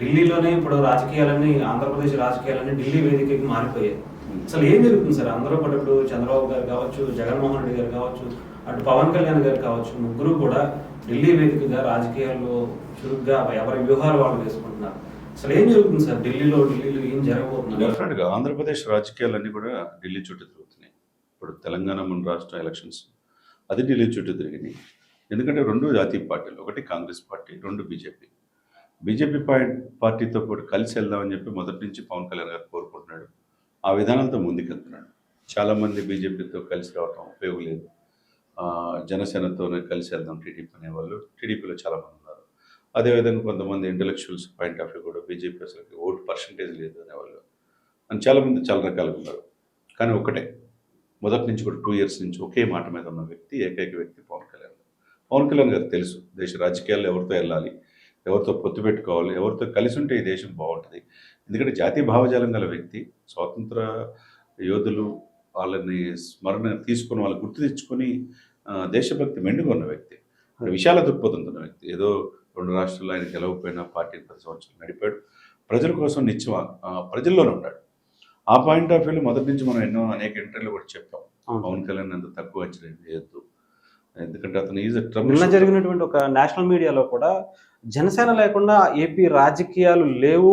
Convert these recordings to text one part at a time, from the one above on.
ఢిల్లీలోనే ఇప్పుడు రాజకీయాలన్నీ ఆంధ్రప్రదేశ్ రాజకీయాలన్నీ ఢిల్లీ వేదికకి మారిపోయాయి. అసలు ఏం జరుగుతుంది సార్? అందరూ కూడా ఇప్పుడు చంద్రబాబు గారు కావచ్చు, జగన్మోహన్ రెడ్డి గారు కావచ్చు, అటు పవన్ కళ్యాణ్ గారు కావచ్చు, ముగ్గురు కూడా ఢిల్లీ వేదికగా రాజకీయాల్లో చురుగ్గా ఎవరి వ్యూహాలు వాళ్ళు వేసుకుంటున్నారు. అసలు ఏం జరుగుతుంది సార్ ఢిల్లీలో ఏం జరగబోతుంది? డెఫినెట్గా ఆంధ్రప్రదేశ్ రాజకీయాలన్నీ కూడా ఢిల్లీ చుట్టూ తిరుగుతున్నాయి. ఇప్పుడు తెలంగాణ మన రాష్ట్ర ఎలక్షన్స్ అది ఢిల్లీ చుట్టూ తిరిగినాయి. ఎందుకంటే రెండు జాతీయ పార్టీలు, ఒకటి కాంగ్రెస్ పార్టీ, రెండు బీజేపీ. బీజేపీ పార్టీతో కూడా కలిసి వెళ్దామని చెప్పి మొదటి నుంచి పవన్ కళ్యాణ్ గారు కోరుకుంటున్నాడు. ఆ విధానంతో ముందుకెళ్తున్నాడు. చాలామంది బీజేపీతో కలిసి రావటం ఉపయోగం లేదు, జనసేనతోనే కలిసి వెళ్దాం టీడీపీ అనేవాళ్ళు టీడీపీలో చాలామంది ఉన్నారు. అదేవిధంగా కొంతమంది ఇంటలెక్చువల్స్ పాయింట్ ఆఫ్ వ్యూ కూడా బీజేపీ అసలు ఓటు పర్సంటేజ్ లేదు అనేవాళ్ళు అని చాలామంది చాలా రకాలుగా ఉన్నారు. కానీ ఒకటే, మొదటి నుంచి కూడా 2 years నుంచి ఒకే మాట మీద ఉన్న వ్యక్తి, ఏకైక వ్యక్తి పవన్ కళ్యాణ్. పవన్ కళ్యాణ్ గారికి తెలుసు దేశ రాజకీయాల్లో ఎవరితో వెళ్ళాలి, ఎవరితో పొత్తు పెట్టుకోవాలి, ఎవరితో కలిసి ఉంటే ఈ దేశం బాగుంటుంది. ఎందుకంటే జాతీయ భావజాలం గల వ్యక్తి, స్వాతంత్ర యోధులు వాళ్ళని స్మరణ తీసుకొని వాళ్ళు గుర్తు తెచ్చుకొని దేశభక్తి మెండుగా ఉన్న వ్యక్తి, విశాల దృక్పథంతో ఉన్న వ్యక్తి. ఏదో 2 రాష్ట్రాల్లో ఆయన గెలవకపోయినా పార్టీని 10 సంవత్సరాలు నడిపాడు. ప్రజల కోసం నిత్యం ప్రజల్లోనే ఉన్నాడు. ఆ పాయింట్ ఆఫ్ వ్యూలో మొదటి నుంచి మనం అనేక ఇంటర్వ్యూలు కూడా చెప్పాం, పవన్ కళ్యాణ్ అంత తక్కువ అంచనా వేయద్దు. ఎందుకంటే అతను నిన్న జరిగినటువంటి ఒక నేషనల్ మీడియాలో కూడా జనసేన లేకుండా ఏపీ రాజకీయాలు లేవు,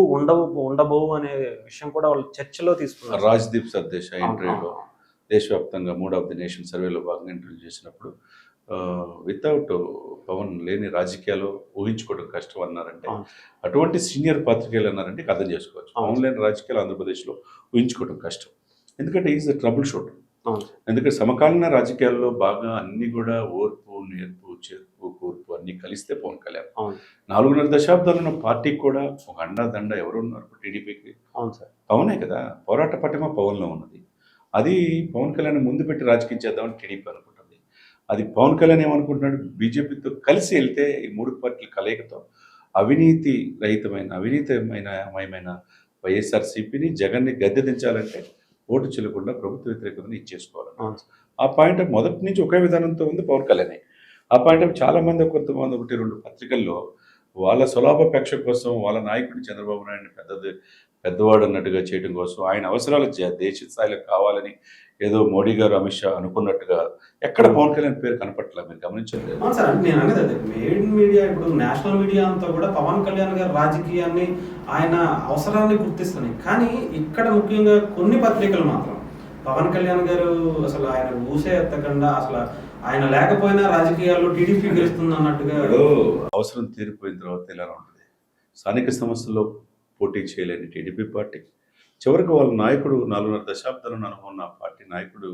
ఉండబోవు అనే విషయం కూడా వాళ్ళు చర్చలో తీసుకున్నారు. రాజ్దీప్ సర్దేశాయ్ ఇంటర్వ్యూలో దేశవ్యాప్తంగా 3 of the nation సర్వేలో భాగంగా ఇంటర్వ్యూ చేసినప్పుడు వితౌట్ పవన్ లేని రాజకీయాలు ఊహించుకోవడం కష్టం అన్నారంటే, అటువంటి సీనియర్ పాత్రికేయులు అన్నారంటే అర్థం చేసుకోవచ్చు. పవన్ లేని రాజకీయాలు ఆంధ్రప్రదేశ్లో ఊహించుకోవడం కష్టం. ఎందుకంటే ఈజ్ ద ట్రబుల్ షూటర్. ఎందుకంటే సమకాలీన రాజకీయాల్లో బాగా అన్ని కూడా ఓర్పు, నేర్పు, చేర్పు, కూర్పు అన్ని కలిస్తే పవన్ కళ్యాణ్. 4.5 దశాబ్దాలు ఉన్న పార్టీకి కూడా ఒక అండదండ ఎవరు ఉన్నారు టీడీపీకి? పవనే కదా. పోరాట పటిమ పవన్లో ఉన్నది. అది పవన్ కళ్యాణ్ ముందు పెట్టి రాజకీయం చేద్దామని టీడీపీ అనుకుంటుంది. అది పవన్ కళ్యాణ్ ఏమనుకుంటున్నాడు, బీజేపీతో కలిసి వెళ్తే ఈ 3 పార్టీల కలయికతో అవినీతి రహితమైన వైఎస్ఆర్సీపీని, జగన్ని గద్దె దించాలంటే ఓటు చెల్లకుండా ప్రభుత్వ వ్యతిరేకతను ఇచ్చేసుకోవాలి. ఆ పాయింట్ ఆఫ్ మొదటి నుంచి ఒకే విధానంతో ఉంది పవన్ కళ్యాణ్. ఆ పాయింట్ ఆఫ్ చాలామంది, కొంతమంది 1-2 పత్రికల్లో వాళ్ళ సులాభాపేక్ష కోసం వాళ్ళ నాయకుడు చంద్రబాబు నాయుడిని పెద్దవాడు అన్నట్టుగా చేయడం కోసం, ఆయన అవసరాలు దేశ స్థాయిలో కావాలని ఏదో మోడీ గారు, అమిత్ షా అనుకున్నట్టుగా ఎక్కడ పవన్ కళ్యాణ్ పేరు కనపట్లేదు. మీరు గమనించలేదు సార్? నేను అనేది అదే, మెయిన్ మీడియా ఇప్పుడు నేషనల్ మీడియా అంతా కూడా పవన్ కళ్యాణ్ గారి రాజకీయాన్ని, ఆయన అవసరాన్ని గుర్తిస్తున్నాయి. కానీ ఇక్కడ ముఖ్యంగా కొన్ని పత్రికలు మాత్రం పవన్ కళ్యాణ్ గారు అసలు ఆయన ఊసే ఎత్తకుండా, అసలు ఆయన లేకపోయినా రాజకీయాల్లో టీడీపీ గెలుస్తుంది అన్నట్టుగా. అవసరం తీరిపోయిన తర్వాత ఇలా ఉంటుంది. స్థానిక సంస్థల్లో పోటీ చేయలేని టీడీపీ పార్టీ చివరికి వాళ్ళ నాయకుడు 4.5 దశాబ్దాలను అనుకున్న పార్టీ నాయకుడు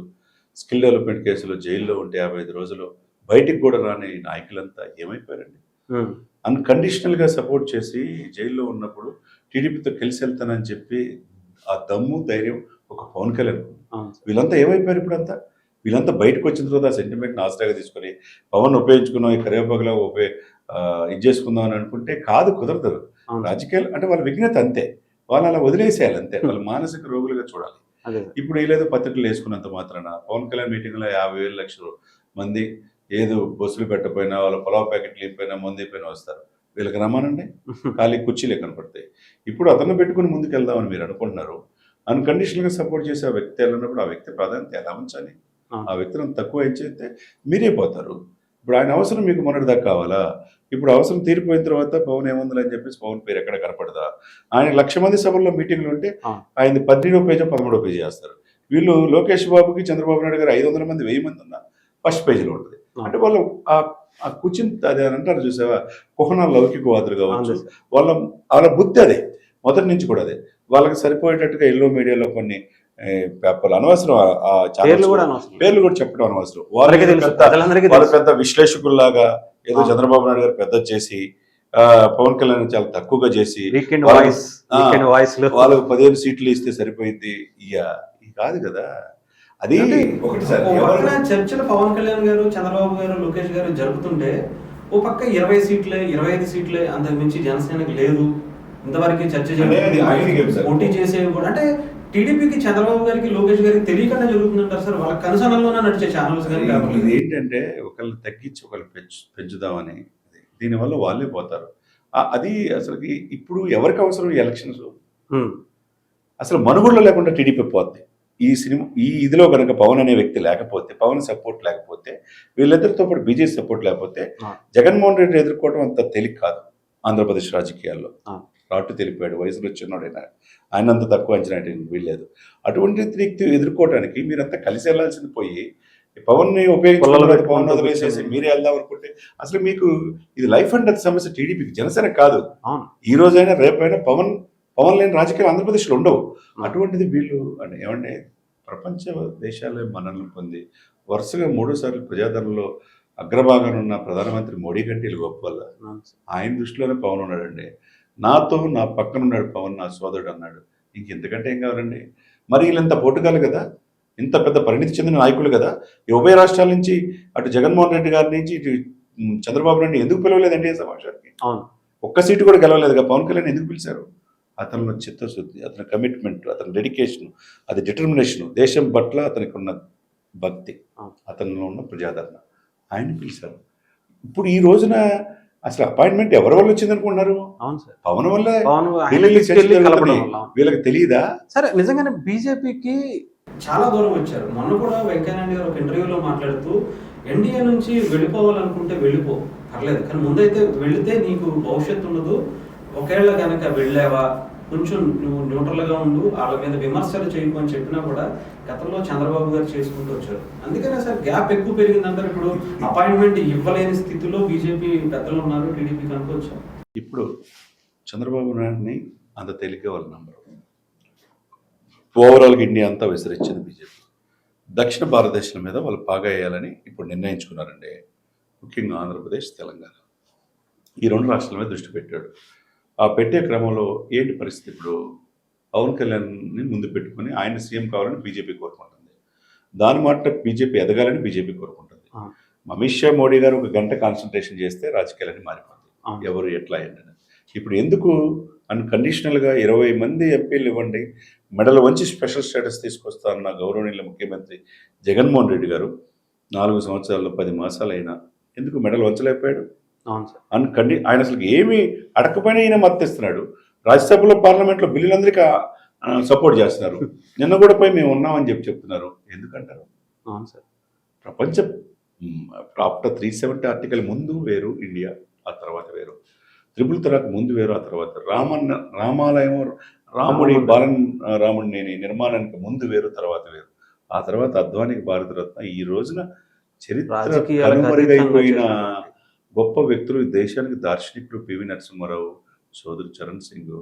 స్కిల్ డెవలప్మెంట్ కేసులో జైల్లో ఉంటే 55 రోజులు బయటికి కూడా రాని నాయకులంతా ఏమైపోయారండి? అన్కండిషనల్గా సపోర్ట్ చేసి జైల్లో ఉన్నప్పుడు టీడీపీతో కలిసి వెళ్తానని చెప్పి ఆ దమ్ము, ధైర్యం ఒక పవన్ కళ్యాణ్. వీళ్ళంతా ఏమైపోయారు? ఇప్పుడంతా వీళ్ళంతా బయటకు వచ్చిన తర్వాత ఆ సెంటిమెంట్ని ఆసరాగా తీసుకొని పవన్ ఉపయోగించుకున్నాం, ఈ కరివేపాకులా ఇది చేసుకుందాం అని అనుకుంటే కాదు, కుదరదు. రాజకీయాలు అంటే వాళ్ళ విఘ్నత అంతే, వాళ్ళు అలా వదిలేసేయాలి అంతే. వాళ్ళు మానసిక రోగులుగా చూడాలి. ఇప్పుడు ఏదో పత్రికలు వేసుకున్నంత మాత్రాన పవన్ కళ్యాణ్ మీటింగ్లో 50,000 లక్షల మంది ఏదో బస్సులు పెట్టకపోయినా, వాళ్ళ పొలావ్ ప్యాకెట్లు ఇపోయినా, మంది అయిపోయినా వస్తారు. వీళ్ళకి రమ్మానండి, ఖాళీ కుర్చీలే కనపడతాయి. ఇప్పుడు అతను పెట్టుకుని ముందుకు వెళ్దామని మీరు అనుకుంటున్నారు. అన్కండిషనల్గా సపోర్ట్ చేసే ఆ వ్యక్తి వెళ్ళినప్పుడు ఆ వ్యక్తి ప్రాధాన్యత ఎలా ఉంచాలి? ఆ వ్యక్తిని తక్కువ చేస్తే మీరే పోతారు. ఇప్పుడు ఆయన అవసరం మీకు మొన్నటిదాకా కావాలా? ఇప్పుడు అవసరం తీరిపోయిన తర్వాత పవన్ ఏముందని చెప్పేసి పవన్ పేరు ఎక్కడ కనపడదా? ఆయన 1,00,000 మంది సభల్లో మీటింగ్లు ఉంటే ఆయన 12వ పేజీ 13వ పేజీ చేస్తారు. వీళ్ళు లోకేష్ బాబుకి, చంద్రబాబు నాయుడు గారు 500 మంది 1000 మంది ఉన్నా ఫస్ట్ పేజీలో ఉంటుంది. అంటే వాళ్ళు ఆ కూర్చుని అదే అని అంటారు చూసావా, కుహన లౌకికవాదులు కావచ్చు, వాళ్ళ బుద్ధి అదే మొదటి నుంచి కూడా అదే. వాళ్ళకి సరిపోయేటట్టుగా ఎల్లో మీడియాలో కొన్ని పేపర్లు అనవసరం, పేర్లు కూడా చెప్పడం అనవసరం. వాళ్ళ పెద్ద విశ్లేషకుల్లాగా ఏదో చంద్రబాబు నాయుడు గారు పెద్ద చేసి పవన్ కళ్యాణ్ చాలా తక్కువగా చేసి వాళ్ళకు 15 సీట్లు ఇస్తే సరిపోయింది. కాదు కదా అది. ఒకటి సార్, చర్చలు పవన్ కళ్యాణ్ గారు, చంద్రబాబు గారు, లోకేష్ గారు జరుపుతుంటే ఓ పక్క 20 సీట్లే 25 సీట్లే, అంతకు మించి జనసేనకు లేదు ఇంతవరకు చర్చ పోటీ చేసేవి కూడా. అంటే టీడీపీకి, చంద్రబాబు గారికి, లోకేష్ గారికి తెలియకుండా జరుగుతుందంటారు సార్? వాళ్ళ కనుసనల్లోనే నడిచే ఛానల్స్ కానీ. ఇది ఏంటంటే ఒకళ్ళు తగ్గించి ఒకళ్ళు పెంచుదామని, దీనివల్ల వాళ్ళే పోతారు. అది అసలుకి ఇప్పుడు ఎవరికి అవసరం ఈ ఎలక్షన్స్? అసలు మనుగడలో లేకుండా టీడీపీ పోద్ది. ఈ ఇదిలో కనుక పవన్ అనే వ్యక్తి లేకపోతే, పవన్ సపోర్ట్ లేకపోతే, వీళ్ళిద్దరితో పాటు బీజేపీ సపోర్ట్ లేకపోతే జగన్మోహన్ రెడ్డి ఎదుర్కోవడం అంత తేలిక కాదు ఆంధ్రప్రదేశ్ రాజకీయాల్లో. రాటు తెలిపాడు, వయసులో చిన్నోడైనా ఆయన అంత తక్కువ అంచనా వీల్లేదు. అటువంటి వ్యక్తి ఎదుర్కోవడానికి మీరంతా కలిసి వెళ్లాల్సింది పోయి పవన్ని ఉపయోగించుకోవాలి, పవన్ వదిలేసేసి మీరే వెళ్దాం అనుకుంటే అసలు మీకు ఇది లైఫ్ అండ్ డెత్ సమస్య టీడీపీకి, జనసేన కాదు. ఈ రోజైనా రేపైనా పవన్ లేని రాజకీయాలు ఆంధ్రప్రదేశ్లో ఉండవు. అటువంటిది వీళ్ళు అంటే ఏమంటే ప్రపంచ దేశాలే మన్ననలు పొంది వరుసగా 3 సార్లు ప్రజాదరణలో అగ్రభాగాన ఉన్న ప్రధానమంత్రి మోడీ కంటే వీళ్ళు గొప్ప వల్ల ఆయన దృష్టిలోనే పవన్ ఉన్నాడండి. నాతో నా పక్కన ఉన్నాడు పవన్, నా సోదరుడు అన్నాడు. ఇంకెంతకంటే ఏం కావాలండి? మరి వీళ్ళంత పోటుగాలు కదా, ఇంత పెద్ద పరిణితి చెందిన నాయకులు కదా. ఈ ఉభయ రాష్ట్రాల నుంచి అటు జగన్మోహన్ రెడ్డి గారి నుంచి ఇటు చంద్రబాబు నాయుడు ఎందుకు పిలవలేదండి ఈ సమావేశానికి? ఒక్క సీటు కూడా గెలవలేదుగా. పవన్ కళ్యాణ్ ఎందుకు పిలిచారు? అతనిలో చిత్తశుద్ధి, అతని కమిట్మెంట్, అతని డెడికేషన్, అది డిటర్మినేషన్, దేశం పట్ల అతనికి ఉన్న భక్తి, అతనిలో ఉన్న ప్రజాదరణ, ఆయన పిలిచారు. ఇప్పుడు ఈ రోజున అసలు అపాయింట్మెంట్ ఎవరి వల్ల వచ్చింది అనుకుంటున్నారు? పవన్ వల్ల. వీళ్ళకి తెలియదా? సరే, నిజంగానే బీజేపీకి చాలా దూరం వచ్చారు. మొన్న కూడా వెంకయ్యనాయుడు గారు ఒక ఇంటర్వ్యూలో మాట్లాడుతూ ఎన్డీఏ నుంచి వెళ్ళిపోవాలనుకుంటే వెళ్ళిపో, పర్లేదు, కానీ ముందైతే వెళితే నీకు భవిష్యత్తు ఉండదు. ఒకేళ్ళ కనుక వెళ్ళావా కొంచెం నువ్వు న్యూట్రల్గా ఉండు, వాళ్ళ మీద విమర్శలు చేయకు అని చెప్పినా కూడా గతంలో చంద్రబాబు గారు చేసుకుంటూ వచ్చారు. అందుకనే సార్ గ్యాప్ ఎక్కువ పెరిగిందంటారు. ఇప్పుడు అపాయింట్మెంట్ ఇవ్వలేని స్థితిలో బీజేపీ పెద్దలు ఉన్నారు, టీడీపీకి అనుకోవచ్చు. ఇప్పుడు చంద్రబాబు నాయుడిని అంత తేలిక వాళ్ళ నంబరు ఓవరాల్గా ఇండియా అంతా విసిరించింది బీజేపీ. దక్షిణ భారతదేశం మీద వాళ్ళు పాగా వేయాలని ఇప్పుడు నిర్ణయించుకున్నారండి. ముఖ్యంగా ఆంధ్రప్రదేశ్, తెలంగాణ ఈ 2 రాష్ట్రాల మీద దృష్టి పెట్టాడు. ఆ పెట్టే క్రమంలో ఏంటి పరిస్థితి? ఇప్పుడు పవన్ కళ్యాణ్ని ముందు పెట్టుకుని ఆయన సీఎం కావాలని బీజేపీ కోరుకుంటుంది. దాని మాట బీజేపీ ఎదగాలని బీజేపీ కోరుకుంటుంది. అమిత్ షా, మోడీ గారు ఒక గంట కాన్సన్ట్రేషన్ చేస్తే రాజకీయాలన్నీ మారిపోతాయి. ఎవరు ఎట్లా ఏంటని ఇప్పుడు ఎందుకు అన్కండిషనల్గా 20 మంది ఎంపీలు ఇవ్వండి, మెడల్ వంచి స్పెషల్ స్టేటస్ తీసుకొస్తారన్న గౌరవనీయుల ముఖ్యమంత్రి జగన్మోహన్ రెడ్డి గారు 4 సంవత్సరాల్లో 10 మాసాలు అయినా ఎందుకు మెడల్ వంచలేకపోయాడు? ఆయన అసలు ఏమి అడగకపోయినా ఈయన మద్దతిస్తున్నాడు. రాజ్యసభలో, పార్లమెంట్లో బిల్లులందరికీ సపోర్ట్ చేస్తున్నారు. నిన్న కూడా పోయి మేము ఉన్నామని చెప్తున్నారు. ఎందుకంటారు? ప్రపంచ ఆఫ్టర్ 370 ఆర్టికల్ ముందు వేరు ఇండియా, ఆ తర్వాత వేరు. త్రిపుల్ తలాక్ ముందు వేరు, ఆ తర్వాత రామాలయం రాముడి నిర్మాణానికి ముందు వేరు, తర్వాత వేరు. ఆ తర్వాత అద్వానికి భారతరత్న. ఈ రోజున చరిత్ర కనుమరుగైపోయిన గొప్ప వ్యక్తులు, ఈ దేశానికి దార్శనికులు పివి నరసింహారావు, సోదరు చరణ్ సింగ్,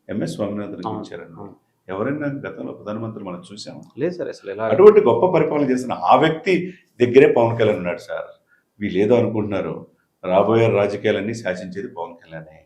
ఎంఎస్ స్వామినాథన్ ఇచ్చారండి. ఎవరైనా గతంలో ప్రధానమంత్రి మనం చూసాము? లేదు సార్. అసలు అటువంటి గొప్ప పరిపాలన చేసిన ఆ వ్యక్తి దగ్గరే పవన్ కళ్యాణ్ ఉన్నాడు సార్. వీళ్ళు ఏదో అనుకుంటున్నారు, రాబోయే రాజకీయాలన్నీ శాసించేది పవన్ కళ్యాణే.